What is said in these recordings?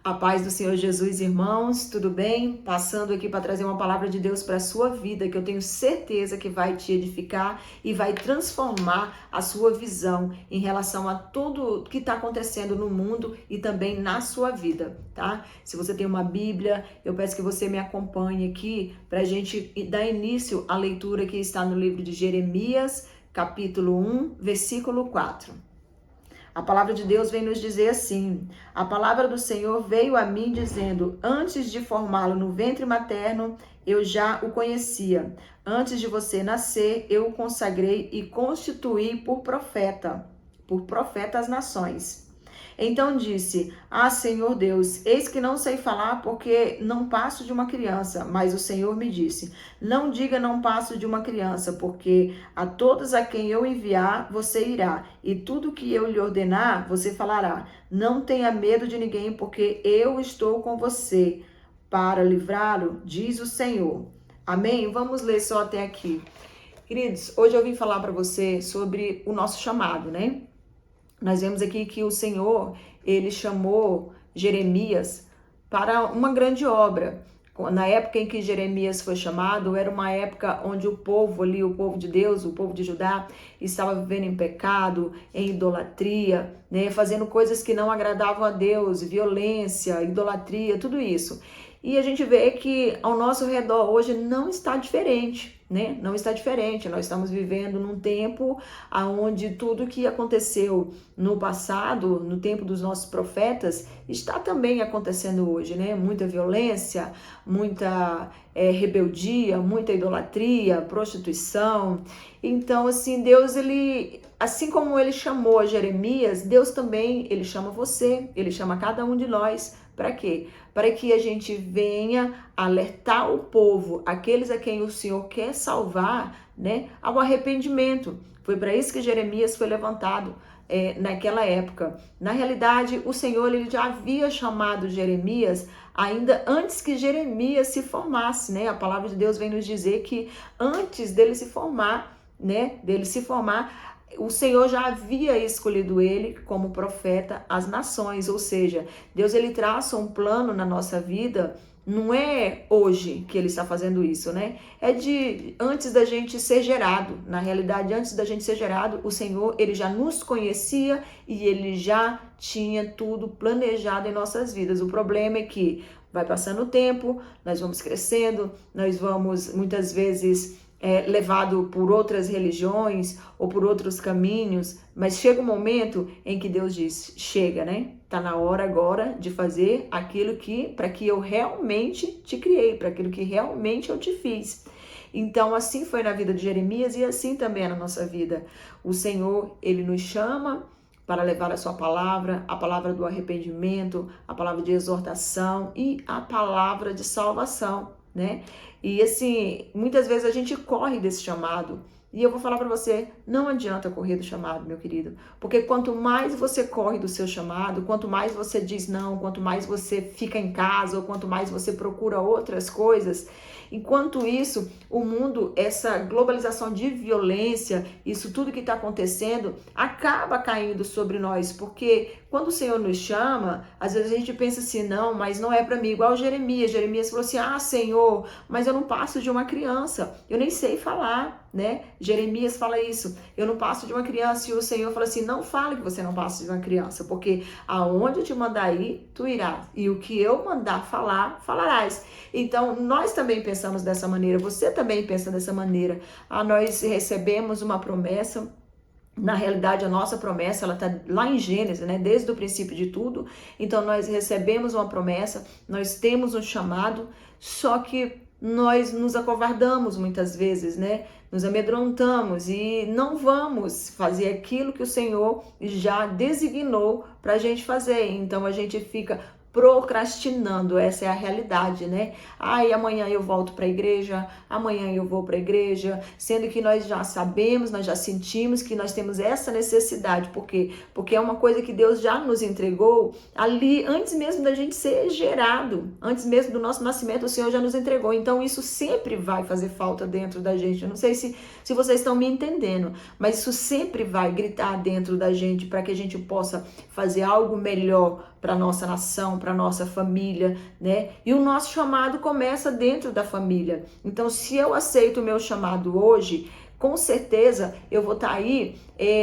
A paz do Senhor Jesus, irmãos, tudo bem? Passando aqui para trazer uma palavra de Deus para a sua vida, que eu tenho certeza que vai te edificar e vai transformar a sua visão em relação a tudo que está acontecendo no mundo e também na sua vida, tá? Se você tem uma Bíblia, eu peço que você me acompanhe aqui para a gente dar início à leitura que está no livro de Jeremias, capítulo 1, versículo 4. A palavra de Deus vem nos dizer assim: a palavra do Senhor veio a mim dizendo, antes de formá-lo no ventre materno, eu já o conhecia. Antes de você nascer, eu o consagrei e constituí por profeta às nações. Então disse, Senhor Deus, eis que não sei falar porque não passo de uma criança. Mas o Senhor me disse, não diga não passo de uma criança, porque a todos a quem eu enviar, você irá. E tudo que eu lhe ordenar, você falará. Não tenha medo de ninguém, porque eu estou com você para livrá-lo, diz o Senhor. Amém? Vamos ler só até aqui. Queridos, hoje eu vim falar para você sobre o nosso chamado, né? Nós vemos aqui que o Senhor, ele chamou Jeremias para uma grande obra. Na época em que Jeremias foi chamado, era uma época onde o povo ali, o povo de Deus, o povo de Judá, estava vivendo em pecado, em idolatria, né, fazendo coisas que não agradavam a Deus, violência, idolatria, tudo isso. E a gente vê que ao nosso redor hoje não está diferente, né? Não está diferente. Nós estamos vivendo num tempo onde tudo que aconteceu no passado, no tempo dos nossos profetas, está também acontecendo hoje, né? Muita violência, muita rebeldia, muita idolatria, prostituição. Então, assim, Deus, ele, assim como ele chamou a Jeremias, Deus também, ele chama você, ele chama cada um de nós. Para quê? Para que a gente venha alertar o povo, aqueles a quem o Senhor quer salvar, né, ao arrependimento. Foi para isso que Jeremias foi levantado naquela época. Na realidade, o Senhor, ele já havia chamado Jeremias ainda antes que Jeremias se formasse, né? A palavra de Deus vem nos dizer que antes dele se formar, o Senhor já havia escolhido ele como profeta às nações, ou seja, Deus, ele traça um plano na nossa vida. Não é hoje que ele está fazendo isso, né? É de antes da gente ser gerado. Na realidade, antes da gente ser gerado, o Senhor, ele já nos conhecia e ele já tinha tudo planejado em nossas vidas. O problema é que vai passando o tempo, nós vamos crescendo, nós vamos muitas vezes levado por outras religiões ou por outros caminhos, mas chega um momento em que Deus diz, chega, né? Tá na hora agora de fazer aquilo para que eu realmente te criei, para aquilo que realmente eu te fiz. Então, assim foi na vida de Jeremias e assim também é na nossa vida. O Senhor, ele nos chama para levar a sua palavra, a palavra do arrependimento, a palavra de exortação e a palavra de salvação, né? E assim, muitas vezes a gente corre desse chamado. E eu vou falar para você, não adianta correr do chamado, meu querido. Porque quanto mais você corre do seu chamado, quanto mais você diz não, quanto mais você fica em casa, ou quanto mais você procura outras coisas, enquanto isso, o mundo, essa globalização de violência, isso tudo que está acontecendo, acaba caindo sobre nós. Porque quando o Senhor nos chama, às vezes a gente pensa assim, não, mas não é para mim. Igual Jeremias. Jeremias falou assim, Senhor, mas eu não passo de uma criança, eu nem sei falar, né? Jeremias fala isso, eu não passo de uma criança. E o Senhor fala assim, não fale que você não passa de uma criança, porque aonde eu te mandar ir, tu irás. E o que eu mandar falar, falarás. Então, nós também pensamos dessa maneira, você também pensa dessa maneira. Nós recebemos uma promessa. Na realidade, a nossa promessa, ela está lá em Gênesis, né? Desde o princípio de tudo. Então, nós recebemos uma promessa, nós temos um chamado, só que nós nos acovardamos muitas vezes, né? Nos amedrontamos e não vamos fazer aquilo que o Senhor já designou para a gente fazer. Então, a gente fica procrastinando, essa é a realidade, né? Amanhã eu volto para a igreja, amanhã eu vou para a igreja, sendo que nós já sabemos, nós já sentimos que nós temos essa necessidade. Por quê? Porque é uma coisa que Deus já nos entregou ali, antes mesmo da gente ser gerado, antes mesmo do nosso nascimento, o Senhor já nos entregou. Então isso sempre vai fazer falta dentro da gente. Eu não sei se vocês estão me entendendo, mas isso sempre vai gritar dentro da gente para que a gente possa fazer algo melhor para nossa nação, para nossa família, né? E o nosso chamado começa dentro da família. Então, se eu aceito o meu chamado hoje, com certeza eu vou estar aí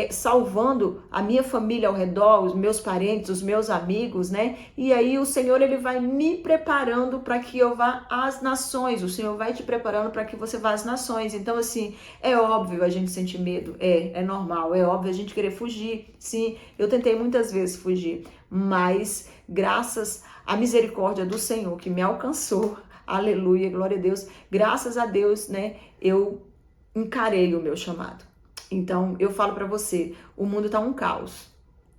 salvando a minha família ao redor, os meus parentes, os meus amigos, né? E aí o Senhor, ele vai me preparando para que eu vá às nações. O Senhor vai te preparando para que você vá às nações. Então, assim, é óbvio a gente sentir medo, é normal, é óbvio a gente querer fugir. Sim, eu tentei muitas vezes fugir, mas graças à misericórdia do Senhor que me alcançou, aleluia, glória a Deus, graças a Deus, né, eu encarei o meu chamado. Então, eu falo para você, o mundo tá um caos.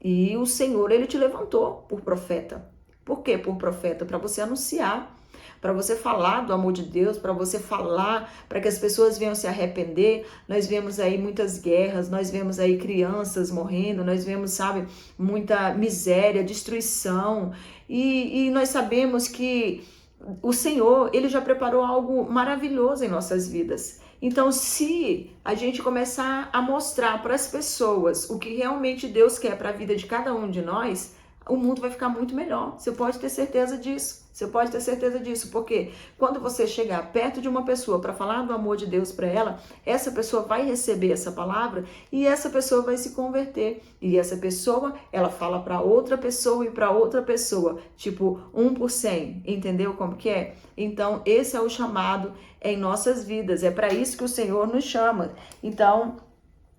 E o Senhor, ele te levantou por profeta. Por quê por profeta? Para você anunciar, para você falar do amor de Deus, para você falar, para que as pessoas venham se arrepender. Nós vemos aí muitas guerras, nós vemos aí crianças morrendo, nós vemos, sabe, muita miséria, destruição. E nós sabemos que o Senhor, ele já preparou algo maravilhoso em nossas vidas. Então, se a gente começar a mostrar para as pessoas o que realmente Deus quer para a vida de cada um de nós, o mundo vai ficar muito melhor. Você pode ter certeza disso. Você pode ter certeza disso, porque quando você chegar perto de uma pessoa para falar do amor de Deus para ela, essa pessoa vai receber essa palavra e essa pessoa vai se converter. E essa pessoa, ela fala para outra pessoa e para outra pessoa, tipo 1 por 100, entendeu como que é? Então, esse é o chamado em nossas vidas, é para isso que o Senhor nos chama. Então,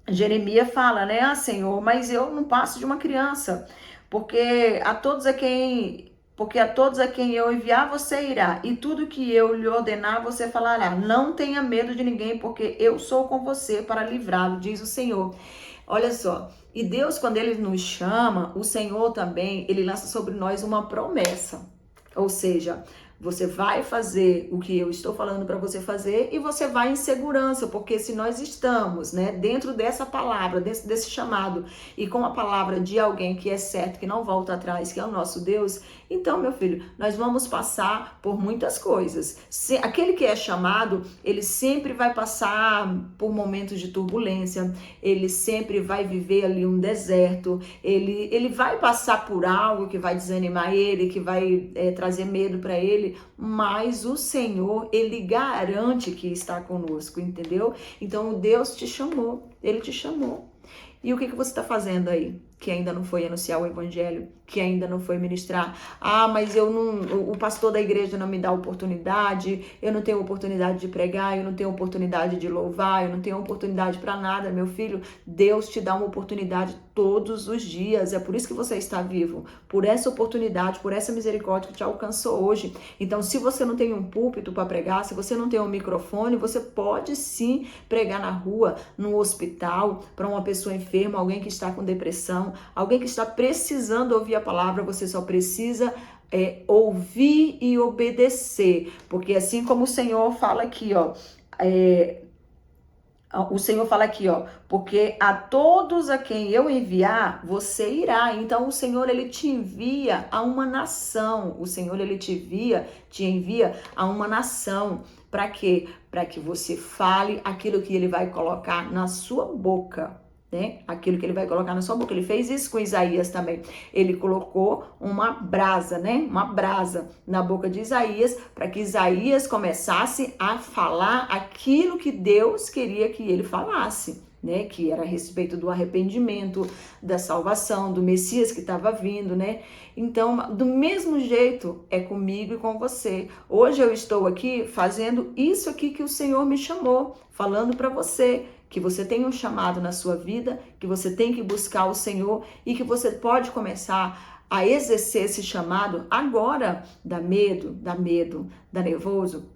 Jeremias fala, né? Ah, Senhor, mas eu não passo de uma criança, porque a todos a quem eu enviar você irá, e tudo que eu lhe ordenar você falará. Não tenha medo de ninguém, porque eu sou com você para livrá-lo, diz o Senhor. Olha só, e Deus, quando ele nos chama, o Senhor também, ele lança sobre nós uma promessa. Ou seja, você vai fazer o que eu estou falando para você fazer e você vai em segurança, porque se nós estamos, né, dentro dessa palavra, dentro desse chamado e com a palavra de alguém que é certo, que não volta atrás, que é o nosso Deus, então, meu filho, nós vamos passar por muitas coisas. Aquele que é chamado, ele sempre vai passar por momentos de turbulência, ele sempre vai viver ali um deserto, ele vai passar por algo que vai desanimar ele, que vai trazer medo para ele, mas o Senhor, ele garante que está conosco, entendeu? Então, Deus te chamou, ele te chamou. E o que você está fazendo aí? Que ainda não foi anunciar o evangelho, que ainda não foi ministrar. Ah, mas o pastor da igreja não me dá oportunidade, eu não tenho oportunidade de pregar, eu não tenho oportunidade de louvar, eu não tenho oportunidade para nada, meu filho. Deus te dá uma oportunidade todos os dias, é por isso que você está vivo, por essa oportunidade, por essa misericórdia que te alcançou hoje. Então, se você não tem um púlpito para pregar, se você não tem um microfone, você pode sim pregar na rua, no hospital, para uma pessoa enferma, alguém que está com depressão, alguém que está precisando ouvir a palavra. Você só precisa ouvir e obedecer, porque assim como o Senhor fala aqui, ó, o Senhor fala aqui, ó, porque a todos a quem eu enviar, você irá. Então o Senhor, ele te envia a uma nação. O Senhor, ele te envia a uma nação. Para quê? Para que você fale aquilo que ele vai colocar na sua boca. Né? Aquilo que ele vai colocar na sua boca. Ele fez isso com Isaías também. Ele colocou uma brasa, né? Uma brasa na boca de Isaías, para que Isaías começasse a falar aquilo que Deus queria que ele falasse, né? Que era a respeito do arrependimento, da salvação, do Messias que estava vindo, né? Então, do mesmo jeito é comigo e com você. Hoje eu estou aqui fazendo isso aqui que o Senhor me chamou, falando para você que você tem um chamado na sua vida, que você tem que buscar o Senhor e que você pode começar a exercer esse chamado agora. Dá medo, dá nervoso,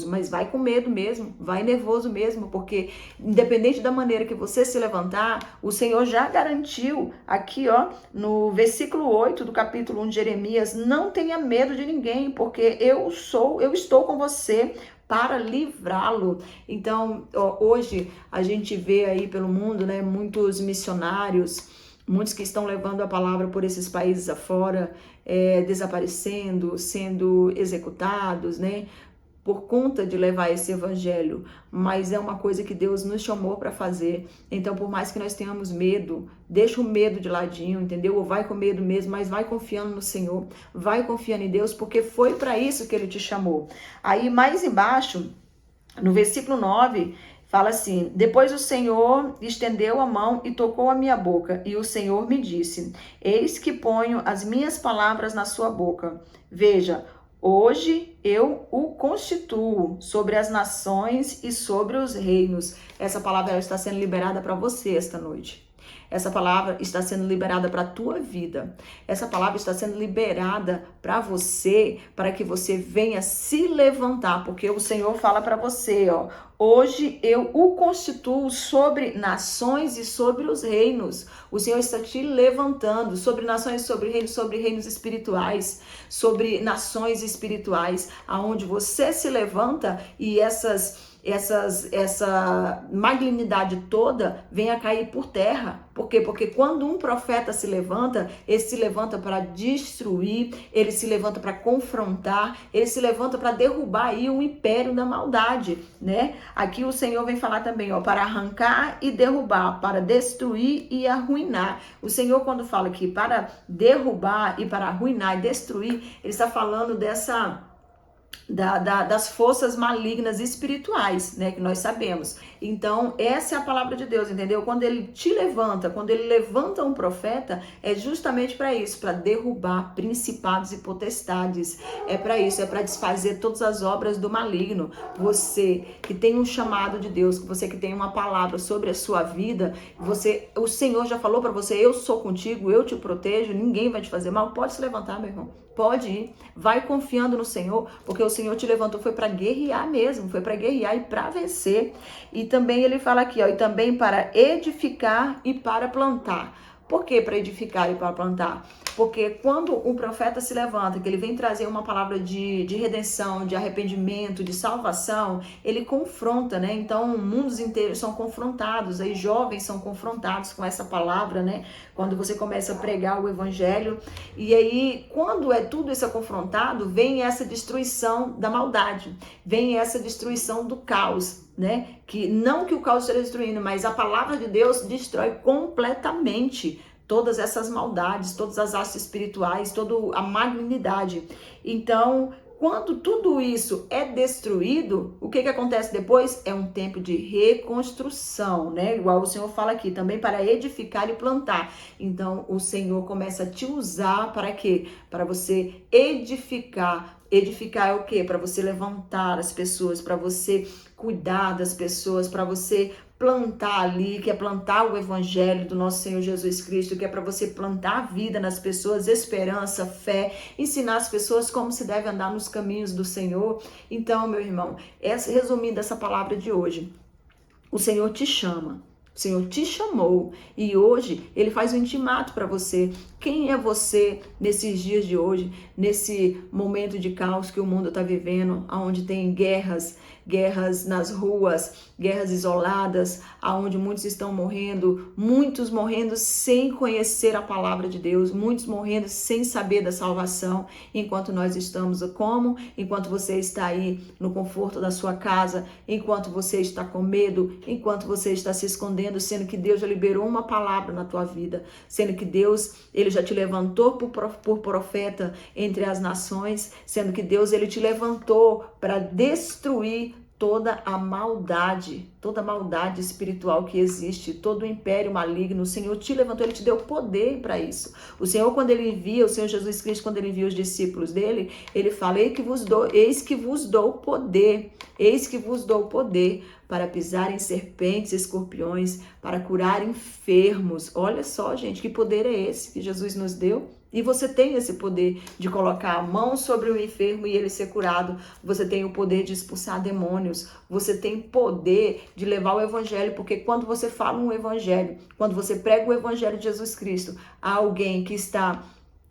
mas vai com medo mesmo, vai nervoso mesmo, porque independente da maneira que você se levantar, o Senhor já garantiu aqui, ó, no versículo 8 do capítulo 1 de Jeremias, não tenha medo de ninguém, porque eu estou com você para livrá-lo. Então, hoje a gente vê aí pelo mundo, né, muitos missionários, muitos que estão levando a palavra por esses países afora, desaparecendo, sendo executados, né? por conta de levar esse evangelho, mas é uma coisa que Deus nos chamou para fazer. Então, por mais que nós tenhamos medo, deixa o medo de ladinho, entendeu? Ou vai com medo mesmo, mas vai confiando no Senhor, vai confiando em Deus, porque foi para isso que Ele te chamou. Aí, mais embaixo, no versículo 9, fala assim: depois o Senhor estendeu a mão e tocou a minha boca, e o Senhor me disse: eis que ponho as minhas palavras na sua boca. Veja, hoje eu o constituo sobre as nações e sobre os reinos. Essa palavra está sendo liberada para você esta noite. Essa palavra está sendo liberada para a tua vida. Essa palavra está sendo liberada para você, para que você venha se levantar, porque o Senhor fala para você, ó, hoje eu o constituo sobre nações e sobre os reinos. O Senhor está te levantando sobre nações, sobre reinos espirituais, sobre nações espirituais, aonde você se levanta e essa malignidade toda venha cair por terra. Por quê? Porque quando um profeta se levanta, ele se levanta para destruir, ele se levanta para confrontar, ele se levanta para derrubar aí o império da maldade, né? Aqui o Senhor vem falar também, ó, para arrancar e derrubar, para destruir e arruinar. O Senhor, quando fala aqui para derrubar e para arruinar e destruir, ele está falando das forças malignas espirituais, né, que nós sabemos. Então, essa é a palavra de Deus, entendeu? Quando ele te levanta, quando ele levanta um profeta, é justamente para isso, para derrubar principados e potestades. É para isso, é para desfazer todas as obras do maligno. Você que tem um chamado de Deus, você que tem uma palavra sobre a sua vida, o Senhor já falou para você: eu sou contigo, eu te protejo, ninguém vai te fazer mal. Pode se levantar, meu irmão. Pode ir, vai confiando no Senhor, porque o Senhor te levantou, foi para guerrear mesmo, foi para guerrear e para vencer. E também ele fala aqui, ó, e também para edificar e para plantar. Por que para edificar e para plantar? Porque quando um profeta se levanta, que ele vem trazer uma palavra de redenção, de arrependimento, de salvação, ele confronta, né? Então, mundos inteiros são confrontados, aí jovens são confrontados com essa palavra, né? Quando você começa a pregar o evangelho. E aí, quando tudo isso é confrontado, vem essa destruição da maldade, vem essa destruição do caos, né? Que não que o caos esteja destruindo, mas a palavra de Deus destrói completamente todas essas maldades, todas as hastes espirituais, toda a malignidade. Então, quando tudo isso é destruído, o que acontece depois? É um tempo de reconstrução, né? Igual o Senhor fala aqui, também para edificar e plantar. Então, o Senhor começa a te usar para quê? Para você edificar. Edificar é o quê? Para você levantar as pessoas, para você cuidar das pessoas, para você plantar ali, que é plantar o evangelho do nosso Senhor Jesus Cristo, que é para você plantar a vida nas pessoas, esperança, fé, ensinar as pessoas como se deve andar nos caminhos do Senhor. Então, meu irmão, resumindo essa palavra de hoje, o Senhor te chama. O Senhor te chamou e hoje Ele faz um intimato para você. Quem é você nesses dias de hoje, nesse momento de caos que o mundo está vivendo, onde tem guerras nas ruas, guerras isoladas, aonde muitos estão morrendo, muitos morrendo sem conhecer a palavra de Deus, muitos morrendo sem saber da salvação, enquanto nós estamos como? Enquanto você está aí no conforto da sua casa, enquanto você está com medo, enquanto você está se escondendo, sendo que Deus já liberou uma palavra na tua vida, sendo que Deus, Ele já te levantou por profeta entre as nações, sendo que Deus, Ele te levantou para destruir toda a maldade espiritual que existe, todo o império maligno. O Senhor te levantou, Ele te deu poder para isso. O Senhor, quando Ele envia, o Senhor Jesus Cristo, quando Ele envia os discípulos dele, Ele fala: eis que vos dou poder, eis que vos dou poder para pisar em serpentes e escorpiões, para curar enfermos. Olha só, gente, que poder é esse que Jesus nos deu? E você tem esse poder de colocar a mão sobre o enfermo e ele ser curado. Você tem o poder de expulsar demônios. Você tem poder de levar o evangelho, porque quando você fala um evangelho, quando você prega o evangelho de Jesus Cristo a alguém que está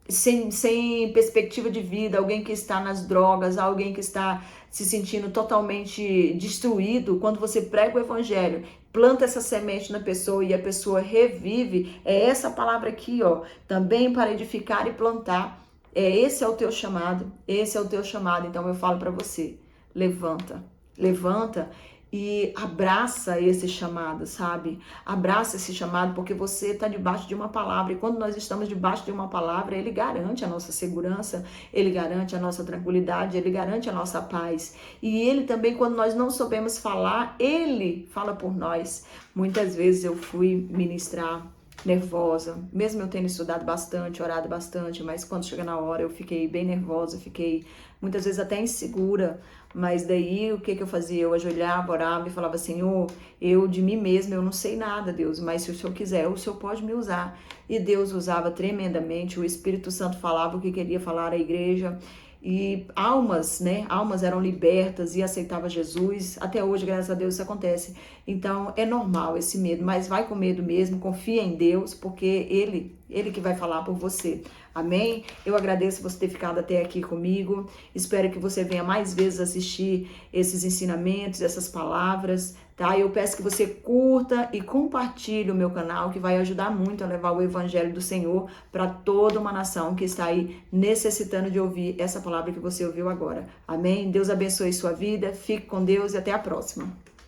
sem perspectiva de vida, alguém que está nas drogas, alguém que está se sentindo totalmente destruído, quando você prega o evangelho, planta essa semente na pessoa e a pessoa revive, é essa palavra aqui, ó, também para edificar e plantar. Esse é o teu chamado, esse é o teu chamado. Então eu falo para você, levanta. Levanta e abraça esse chamado, sabe? Abraça esse chamado, porque você está debaixo de uma palavra. E quando nós estamos debaixo de uma palavra, ele garante a nossa segurança, ele garante a nossa tranquilidade, ele garante a nossa paz. E ele também, quando nós não soubemos falar, ele fala por nós. Muitas vezes eu fui ministrar nervosa, mesmo eu tendo estudado bastante, orado bastante, mas quando chega na hora eu fiquei bem nervosa, fiquei muitas vezes até insegura, mas daí o que eu fazia? Eu ajoelhava, orava e falava, Senhor, eu de mim mesma, eu não sei nada, Deus, mas se o Senhor quiser, o Senhor pode me usar. E Deus usava tremendamente, o Espírito Santo falava o que queria falar à igreja, e almas, né? Almas eram libertas e aceitavam Jesus. Até hoje, graças a Deus, isso acontece. Então, é normal esse medo, mas vai com medo mesmo, confia em Deus, porque Ele que vai falar por você. Amém? Eu agradeço você ter ficado até aqui comigo. Espero que você venha mais vezes assistir esses ensinamentos, essas palavras, tá? Eu peço que você curta e compartilhe o meu canal, que vai ajudar muito a levar o Evangelho do Senhor para toda uma nação que está aí necessitando de ouvir essa palavra que você ouviu agora. Amém? Deus abençoe sua vida, fique com Deus e até a próxima.